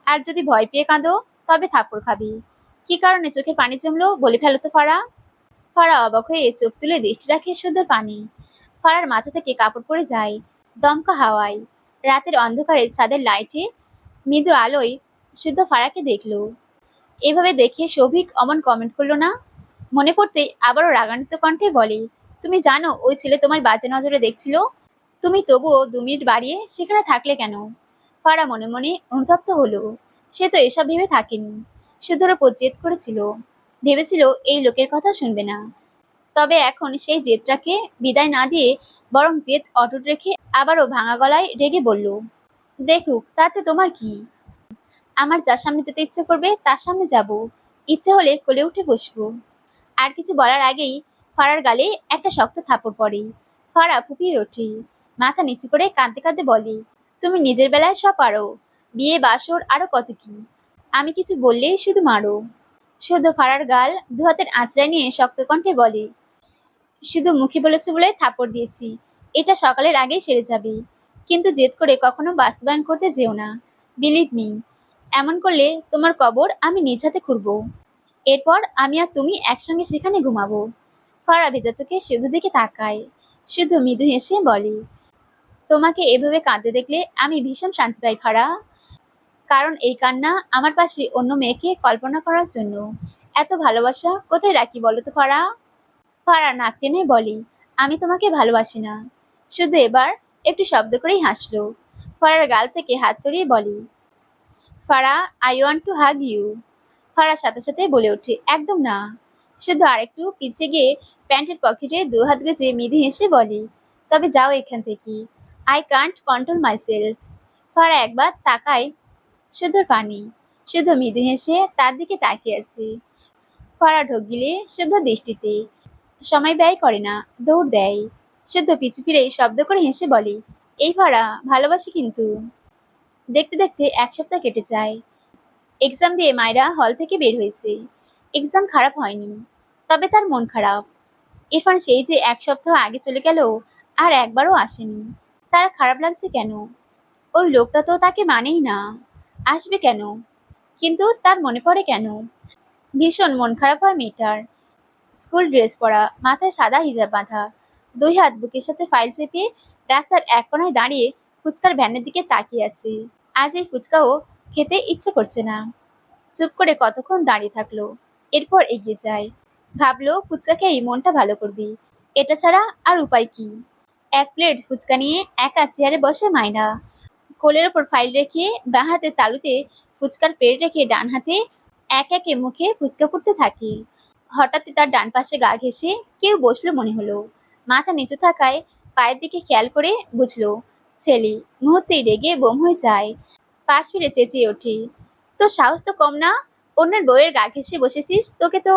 A: আর যদি ভয় পেয়ে কাঁদো তবে থাপ্পড় খাবি। কি কারণে চোখে পানি জমলো বলে ফেলো তো ফারা। ফারা অবাক হয়ে চোখ তুলে দৃষ্টি রাখে শুদ্ধর পানি। ফারার মাথা থেকে কাপড় পরে যায় দমকা হাওয়ায়। রাতের অন্ধকারে ছাদের লাইটে মৃদু আলোয় শুদ্ধ ফারাকে দেখলো। এভাবে দেখে সৌভিক অমন কমেন্ট করলো না। মনে পড়তে আবারও রাগান্বিত কণ্ঠে বলে, তুমি জানো ওই ছেলে তোমার বাজে নজরে দেখছিল, তুমি তবুও 2 মিনিট বাড়িয়ে সেখানে থাকলে কেন? ফারা মনে মনে অনুতপ্ত হলো। সে তো এসব ভেবে থাকেনি, শুদ্ধর ওপর জেদ করেছিল, ভেবেছিল এই লোকের কথা শুনবে না। তবে এখন সেই জেদটাকে বিদায় না দিয়ে বরং জেদ অটুট রেখে আবারও ভাঙা গলায় রেগে বলল, দেখুক, তাতে তোমার কি? আমার যার সামনে যেতে ইচ্ছে করবে তার সামনে যাব, ইচ্ছে হলে কোলে উঠে বসবো। আর কিছু বলার আগেই ফারার গালে একটা শক্ত থাপড় পড়ে। ফারা ফুপিয়ে ওঠে, মাথা নিচু করে কাঁদতে কাঁদতে বলে, তুমি নিজের বেলায় সব পারো, বিয়ে বাসর আরো কত কি, আমি কিছু বললেই শুধু মারো। শুধু ফারার গাল দুহাতের আঁচড়ায় নিয়ে শক্ত কণ্ঠে বলে, শুধু মুখে বলেছে বলে থাপড় দিয়েছি, এটা সকালের আগেই সেরে যাবে, কিন্তু জেদ করে কখনো বাস্তবায়ন করতে যেও না। বিলিভ মি, এমন করলে তোমার কবর আমি নিজ হাতে খুঁড়ব। এরপর আমি আর তুমি একসঙ্গে সেখানে ঘুমাবো। ফারা ভেজা চোখে শুধু দিকে তাকায়। শুধু মৃদু হেসে বলে, তোমাকে এভাবে কাঁদতে দেখলে আমি ভীষণ শান্তি পাই ফারা। কারণ এই কান্না আমার পাশে অন্য মেয়েকে কল্পনা করার জন্য। এত ভালোবাসা কোথায় রাখি বলো তো ফারা। ফারা নাক টেনে বলে, আমি তোমাকে ভালোবাসি না। শুধু এবার একটু শব্দ করেই হাসলো। ফারার গাল থেকে হাত সরিয়ে বলে, Farah, I want to hug you. ফারার সাথে সাথে বলে ওঠে, একদম না। শুধু আরেকটু পিছিয়ে গিয়ে প্যান্টের পকেটে 2 হাত গুজে মৃদু হেসে বলে, তবে যাও এখান থেকে, আই কান্ট কন্ট্রোল মাইসেলফ। ফারা একবার তাকায় শুধুর পানি। শুধু মৃদু হেসে তার দিকে তাকিয়ে আছে। ফারা ঢোক গিলে শুদ্ধ দৃষ্টিতে, সময় ব্যয় করে না, দৌড় দেয়। শুদ্ধ পিছু ফিরে শব্দ করে হেসে বলে, এই ফারা, ভালোবাসি কিন্তু। দেখতে দেখতে 1 সপ্তাহ কেটে যায়। এক্সাম দিয়ে মায়েরা হল থেকে বের হয়েছে। এক্সাম খারাপ হয়নি, তবে তার মন খারাপ। ইরফান সেই যে 1 সপ্তাহ আগে চলে গেল, আর একবারও আসেনি। তার খারাপ লাগছে কেন? ওই লোকটা তো তাকে মানেই না, আসবে কেন? কিন্তু তার মনে পড়ে কেন? ভীষণ মন খারাপ হয় মেয়েটার। স্কুল ড্রেস পরা, মাথায় সাদা হিজাব বাঁধা, 2 হাত বুকের সাথে ফাইল চেপে রাস্তার এক কোনায় দাঁড়িয়ে ফুচকার ভ্যানের দিকে তাকিয়ে আছে। আজ এই ফুচকাও খেতে ইচ্ছে করছে না। চুপ করে কতক্ষণ দাঁড়িয়ে থাকলো, এরপর এগিয়ে যায়। ভাবলো ফুচকা খেয়েই মনটা ভালো করবি, এটা ছাড়া আর উপায় কি। 1 প্লেট ফুচকা নিয়ে একা চেয়ারে বসে মায়না। কোলের ওপর ফাইল রেখে বাঁ হাতে তালুতে ফুচকার প্লেট রেখে ডান হাতে এক একে মুখে ফুচকা ফুটতে থাকে। হঠাৎই তার ডান পাশে গা ঘেঁষে কেউ বসলো মনে হলো। মাথা নিচু থাকায় পায়ের দিকে খেয়াল করে বুঝলো ছেলে। মুহূর্তেই রেগে বোম হয়ে যায়। পাশ ফিরে চেঁচিয়ে ওঠে, তোর সাহস তো কম না, অন্যের বউয়ের গা ঘেঁষে বসেছিস, তোকে তো।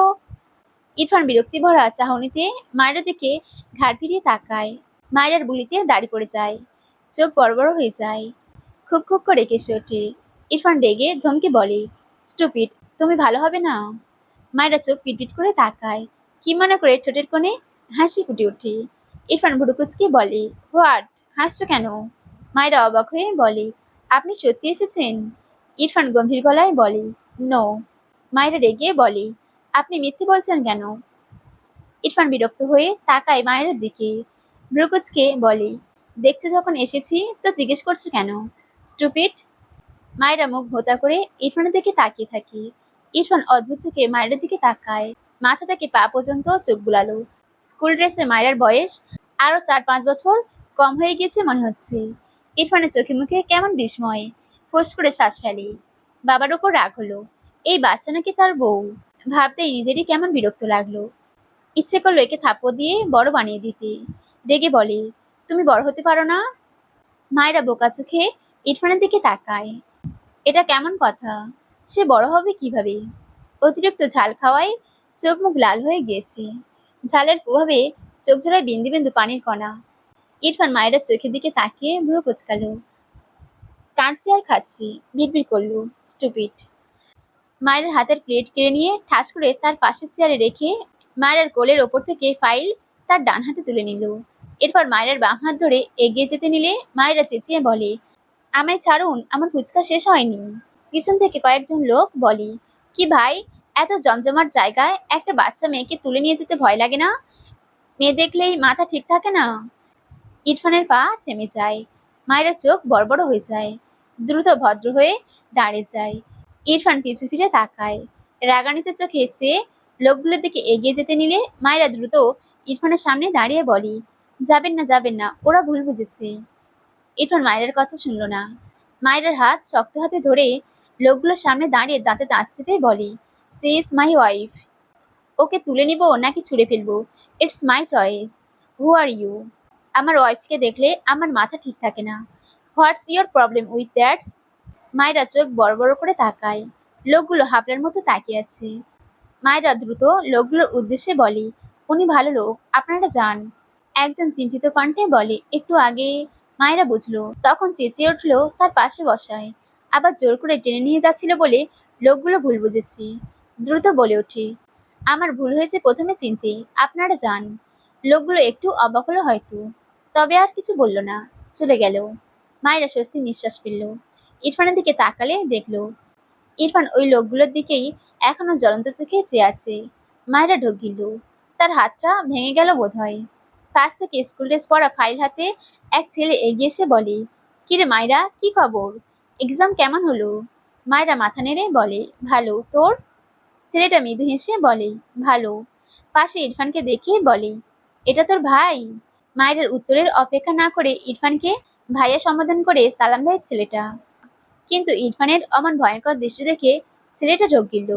A: ইরফান বিরক্তি ভরা চাহনিতে মায়ের দিকে ঘাড় ফিরিয়ে তাকায়। মায়ের বুলিতে দাড়ি পড়ে যায়, চোখ বড় বড় হয়ে যায়, খুব খুব করে কেসে ওঠে। ইরফান রেগে ধমকে বলে, স্টুপিড, তুমি ভালো হবে না। মায়েরা চোখ পিটপিট করে তাকায়, কি মনে করে ঠোঁটের কোণে হাসি ফুটে ওঠে। ইরফান ভুরুকুচকে বলে, হোয়াট, হাসছো কেন? মায়েরা অবাক হয়ে বলে, আপনি সত্যি এসেছেন? ইরফান গম্ভীর গলায় বলে, নো। মায়েরা রেগে বলে, আপনি মিথ্যে বলছেন কেন? ইরফান বিরক্ত হয়ে তাকায় মায়ের দিকে, ভ্রুকুচকে বলে, দেখছো যখন এসেছি তো জিজ্ঞেস করছো কেন, স্টুপিড। মায়েরা মুখ ভোতা করে ইরফানের দিকে তাকিয়ে থাকে। ইরফান অদ্ভুত চোখে মায়ের দিকে তাকায়, মাথা থেকে পা পর্যন্ত চোখ বুলালো। স্কুল ড্রেসে মায়ের বয়স আরো 4-5 বছর কম হয়ে গেছে মনে হচ্ছে। ইরফানের চোখে মুখে কেমন বিস্ময়, ফোঁস করে শ্বাস ফেলে। বাবার ওপর রাগ হলো, এই বাচ্চা নাকি তার বউ। ভাবতেই নিজেরই কেমন বিরক্ত লাগলো। ইচ্ছে করলো একে থাপ্পড় দিয়ে বড় বানিয়ে দিতে। রেগে বলে, তুমি বড় হতে পারো না? মায়েরা বোকা চোখে ইরফানের দিকে তাকায়। এটা কেমন কথা? সে বড় হবে কিভাবে? অতিরিক্ত ঝাল খাওয়ায় চোখ মুখ লাল হয়ে গিয়েছে। ঝালের প্রভাবে চোখ জোড়ায় বিন্দু বিন্দু পানির কণা। ইরফান মায়ের চোখের দিকে তাকিয়ে ভ্রু কুচকালো। কাঁদছি আর খাচ্ছি, বিড়বিড় করলো। স্টুপিড। মায়ের হাতের প্লেট কেড়ে নিয়ে ঠাস করে তার পাশের চেয়ারে রেখে মায়ের কোলের ওপর থেকে ফাইল তার ডান হাতে তুলে নিল। এরপর মায়ের বাম হাত ধরে এগিয়ে যেতে নিলে মায়েরা চেঁচিয়ে বলে, আমায় ছাড়ুন, আমার ফুচকা শেষ হয়নি। পিছন থেকে কয়েকজন লোক বলে, কি ভাই, এত জমজমাট জায়গায় একটা বাচ্চা মেয়েকে তুলে নিয়ে যেতে ভয় লাগে না? মেয়ে দেখলেই মাথা ঠিক থাকে না? ইরফানের পা থেমে যায়। মায়ের চোখ বড় বড় হয়ে যায়। দ্রুত ভদ্র হয়ে দাঁড়িয়ে যায়। ইরফান পিছু ফিরে তাকায়। রাগান্বিত চোখে চেয়ে লোকগুলোর দিকে এগিয়ে যেতে নিলে মায়েরা দ্রুত ইরফানের সামনে দাঁড়িয়ে বলে, যাবেন না যাবেন না, ওরা ভুল বুঝেছে। ইরফান মায়ের কথা শুনল না। মায়ের হাত শক্ত হাতে ধরে লোকগুলোর সামনে দাঁড়িয়ে দাঁতে দাঁত চেপে বলে, সি ইজ মাই ওয়াইফ। ওকে তুলে নিব নাকি ছুঁড়ে ফেলবো, it's my choice. Who are you? আমার ওয়াইফকে দেখলে আমার মাথা ঠিক থাকে না। What's your problem with that's? মায়েরা চোখ বড় বড় করে তাকায়। লোকগুলো হাবড়ার মতো তাকিয়ে আছে। মায়েরা দ্রুত লোকগুলোর উদ্দেশ্যে বলে, উনি ভালো লোক, আপনারা যান। একজন চিন্তিত কণ্ঠে বলে, একটু আগে। মায়েরা বুঝলো, তখন চেঁচিয়ে উঠলো তার পাশে বসায়। আবার জোর করে টেনে নিয়ে যাচ্ছিল বলে লোকগুলো ভুল বুঝেছে। দ্রুত বলে ওঠে, আমার ভুল হয়েছে প্রথমে চিনতে, আপনারা যান। লোকগুলো একটু অবাক হলো হয়তো, তবে আর কিছু বলল না, চলে গেল। মায়েরা স্বস্তি নিঃশ্বাস ফেলল। ইরফানের দিকে তাকালে দেখলো ইরফান ওই লোকগুলোর দিকেই এখনো জ্বলন্ত চোখে চেয়ে আছে। মায়েরা ঢোক গিলল। তার হাতটা ভেঙে গেল বোধহয়। কাছ থেকে স্কুল ড্রেস পরা ফাইল হাতে এক ছেলে এগিয়ে এসে বলে, কিরে মায়েরা, কি খবর? এক্সাম কেমন হলো? মায়েরা মাথা নেড়ে বলে, ভালো। তোর? ছেলেটা মৃদু হেসে বলে, ভালো। পাশে ইরফানকে দেখে বলে, এটা তোর ভাই? মায়ের উত্তরের অপেক্ষা না করে ইরফানকে ভাইয়া সম্বোধন করে সালাম দেয় ছেলেটা। কিন্তু ইরফানের অমন ভয়ঙ্কর দৃষ্টি দেখে ছেলেটা ঢোক গিলল।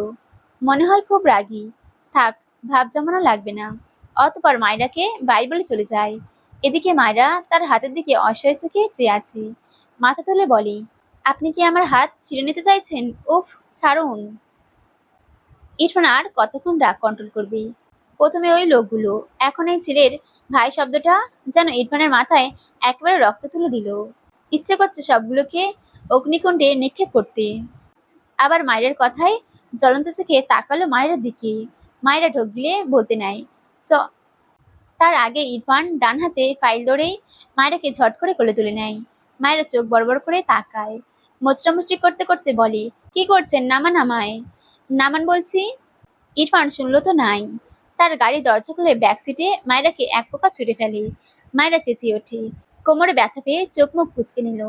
A: মনে হয় খুব রাগী। থাক, ভাব জমানো লাগবে না। অতপর মায়রাকে বাই বলে চলে যায়। এদিকে মায়রা তার হাতের দিকে অসহায় চোখে চেয়ে আছে। মাথা তুলে বলে, আপনি কি আমার হাত ছিঁড়ে নিতে চাইছেন? উফ, ছাড়ুন। ইরফান আর কতক্ষণ রাগ কন্ট্রোল করবে? প্রথমে ওই লোকগুলো, এখন এই ছেলের ভাই শব্দটা যেন ইরফানের মাথায় একেবারে রক্ত তুলে দিল। ইচ্ছে করছে সবগুলোকে অগ্নিকুণ্ডে নিক্ষেপ করতে। আবার মায়ের কথায় জ্বলন্ত চোখে তাকালো মায়ের দিকে। মায়েরা ঢোক গিলে বলতে নাই। তার আগে ইরফান ডান হাতে ফাইল ধরেই মায়েরাকে ঝট করে কোলে তুলে নেয়। মায়েরা চোখ বড় বড় করে তাকায়। মোচড়ামুচড়ি করতে করতে বলে, কি করছেন, নামান আমায়। নামান বলছি। ইরফান শুনলো তো নাই। তার গাড়ির দরজা খুলে ব্যাক সিটে মায়েরাকে এক পোকা ছুঁড়ে ফেলে। মায়েরা চেঁচিয়ে ওঠে। কোমরে ব্যথা পেয়ে চোখ মুখ কুচকে নিল।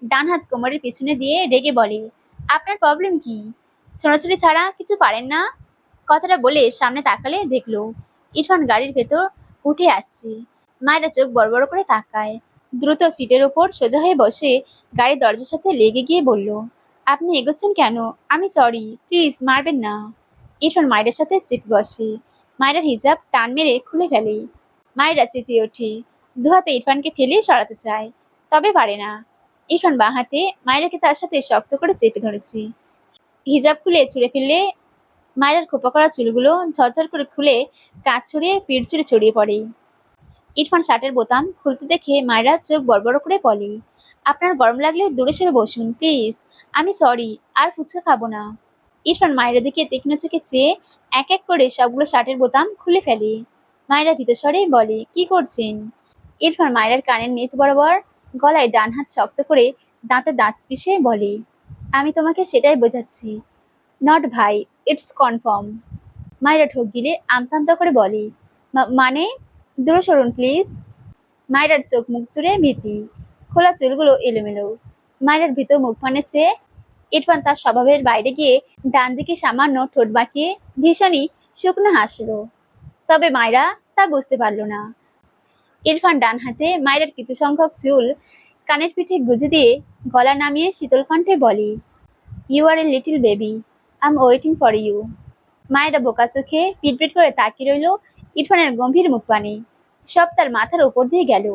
A: ডান হাত কোমরের পিছনে দিয়ে রেগে বলে, আপনার প্রবলেম কি? ছোড়াছুড়ি ছাড়া কিছু পারেন না? কথাটা বলে সামনে তাকালে দেখলো ইরফান গাড়ির ভেতর উঠে আসছে। মায়েরা চোখ বড় বড় করে তাকায়। দ্রুত সিটের ওপর সোজা হয়ে বসে গাড়ির দরজার সাথে লেগে গিয়ে বলল, আপনি এগোচ্ছেন কেন? আমি সরি, প্লিজ মারবেন না। ইরফান মায়ের সাথে চেপে বসে। মায়ের হিজাব টান মেরে খুলে ফেলে। মায়েরা চেঁচিয়ে ওঠে। দুহাতে ইরফানকে ঠেলে সরাতে চায়, তবে পারে না। ইরফান বাঁ হাতে মায়েরাকে তার সাথে শক্ত করে চেপে ধরেছে। হিজাব খুলে ছুঁড়ে ফেললে মায়ের খোপা করা চুলগুলো ঝরঝর করে খুলে কাঁচ ছড়িয়ে পিঠ জুড়ে ছড়িয়ে পড়ে। ইরফান শার্টের বোতাম খুলতে দেখে মায়েরা চোখ বড় বড় করে বলে, আপনার গরম লাগলে দূরে সরে বসুন প্লিজ, আমি সরি, আর ফুচকা খাবো না। ইরফান মায়ের দিকে তীক্ষ্ণ চোখে চেয়ে এক এক করে সবগুলো শার্টের বোতাম খুলে ফেলে। মায়েরা ভীত স্বরে বলে, কি করছেন? ইরফান মায়ের কানের নিচ বরাবর গলায় ডান হাত শক্ত করে দাঁতে দাঁত পিষে বলে, আমি তোমাকে সেটাই বোঝাচ্ছি, নট ভাই, ইটস কনফার্ম। মায়েরা ঢোক গিলে আমতা আমতা করে বলে, মানে? দূরে সরুন প্লিজ। মায়েরার চোখ মুখ জুড়ে ভীতি। খোলা চুলগুলো এলোমেলো। মায়েরার ভীত মুখপানে চেয়ে ইরফান তার স্বভাবের বাইরে গিয়ে ডান দিকে সামান্য ঠোঁট বাঁকিয়ে ভীষণই শুকনো হাসলো। তবে মায়েরা তা বুঝতে পারল না। ইরফান ডান হাতে মায়েরার কিছু সংখ্যক চুল কানের পিঠে গুজে দিয়ে গলা নামিয়ে শীতল কণ্ঠে বলে, you are a little baby, I am waiting for you. মায়েরা বোকা চোখে পিটপিট করে তাকিয়ে রইল ইরফানের গম্ভীর মুখপানে। সব তার মাথার ওপর দিয়ে গেল।